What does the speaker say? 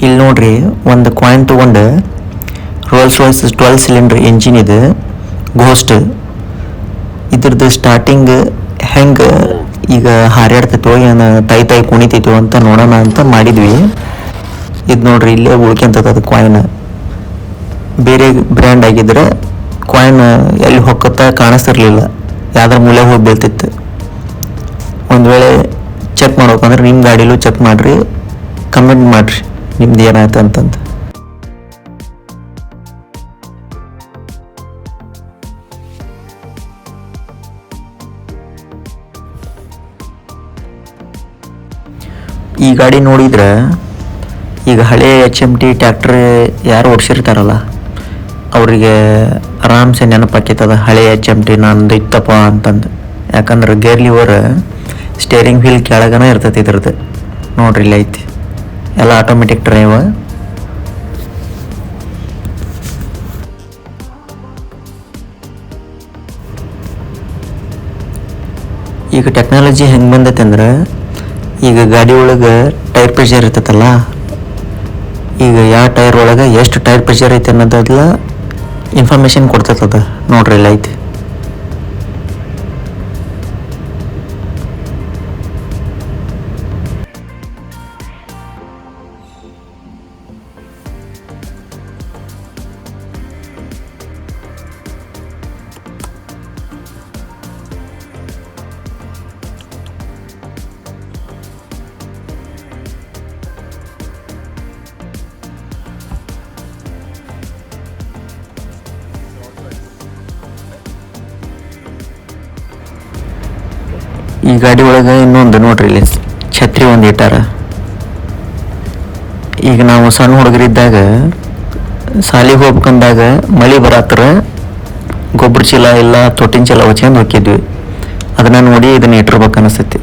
ಇಲ್ಲಿ ನೋಡ್ರಿ ಒಂದು ಕಾಯಿನ್ ತೊಗೊಂಡು ರೋಲ್ಸ್ ರಾಯ್ಸ್ 12 ಸಿಲಿಂಡರ್ ಇಂಜಿನ್ ಇದು ಘೋಸ್ಟ್ ಇದ್ರದ್ದು ಸ್ಟಾರ್ಟಿಂಗ್ ಹೆಂಗೆ ಈಗ ಹಾರ್ಯಾಡ್ತೈತೋ ಏನು ತಾಯಿ ಕುಣಿತೈತೋ ಅಂತ ನೋಡೋಣ ಅಂತ ಮಾಡಿದ್ವಿ. ಇದು ನೋಡ್ರಿ ಇಲ್ಲೇ ಉಳ್ಕೊಂತದ ಅದು ಕಾಯಿನ್. ಬೇರೆ ಬ್ರ್ಯಾಂಡ್ ಆಗಿದ್ರೆ ಕಾಯಿನ್ ಎಲ್ಲಿ ಹೊಕ್ಕತ್ತ ಕಾಣಿಸ್ತಿರ್ಲಿಲ್ಲ, ಯಾವ್ದಾರ ಮೂಲೆ ಹೋಗಿ ಬೀಳ್ತಿತ್ತು. ಒಂದು ವೇಳೆ ಚೆಕ್ ಮಾಡ್ಬೇಕಂದ್ರೆ ನಿಮ್ಮ ಗಾಡಿಲೂ ಚೆಕ್ ಮಾಡಿರಿ, ಕಮೆಂಟ್ ಮಾಡಿರಿ ನಿಮ್ದು ಏನಾಯ್ತು ಅಂತಂದು. ಈ ಗಾಡಿ ನೋಡಿದ್ರೆ ಈಗ ಹಳೆ HMT ಟ್ಯಾಕ್ಟ್ರ್ ಯಾರು ಓಡಿಸಿರ್ತಾರಲ್ಲ ಅವರಿಗೆ ಆರಾಮ್ಸೆ ನೆನಪಾಕೈತದ ಹಳೆ HMT ನಂದು ಇತ್ತಪ್ಪ ಅಂತಂದು. ಯಾಕಂದ್ರೆ ಗೇರ್ ಲಿವರ್ ಸ್ಟೇರಿಂಗ್ ವೀಲ್ ಕೆಳಗನ ಇರ್ತೈತಿ ಇದ್ರದ್ದು. ನೋಡ್ರಿ ಇಲ್ಲಿ ಐತಿ, ಎಲ್ಲ ಆಟೋಮೆಟಿಕ್ ಡ್ರೈವ್. ಈಗ ಟೆಕ್ನಾಲಜಿ ಹೆಂಗೆ ಬಂದೈತೆ ಅಂದ್ರೆ ಈಗ ಗಾಡಿ ಒಳಗೆ ಟೈರ್ ಪ್ರೆಷರ್ ಇರ್ತೈತಲ್ಲ, ಈಗ ಯಾವ ಟೈರ್ ಒಳಗೆ ಎಷ್ಟು ಟೈರ್ ಪ್ರೆಷರ್ ಐತೆ ಅನ್ನೋದೆಲ್ಲ ಇನ್ಫಾರ್ಮೇಷನ್ ಕೊಡ್ತೈತದ. ನೋಡ್ರಿ ಇಲ್ಲ ಐತಿ. ಈ ಗಾಡಿ ಒಳಗೆ ಇನ್ನೊಂದು ನೋಡ್ರಿ ಇಲ್ಲಿ ಛತ್ರಿ ಒಂದು ಇಟ್ಟಾರ. ಈಗ ನಾವು ಸಣ್ಣ ಹುಡುಗರಿದ್ದಾಗ ಸಾಲಿಗೆ ಹೋಗ್ಬೇಕಂದಾಗ ಮಳೆ ಬರತ್ತರ ಗೊಬ್ಬರ ಚೀಲ ಇಲ್ಲ ತೊಟ್ಟಿನ ಚೀಲ ಹೊಚ್ಕೊಂಡು ಹೋಗಿದ್ವಿ. ಅದನ್ನ ನೋಡಿ ಇದನ್ನ ಇಟ್ಟಿರ್ಬೇಕು ಅನಿಸ್ತೈತಿ.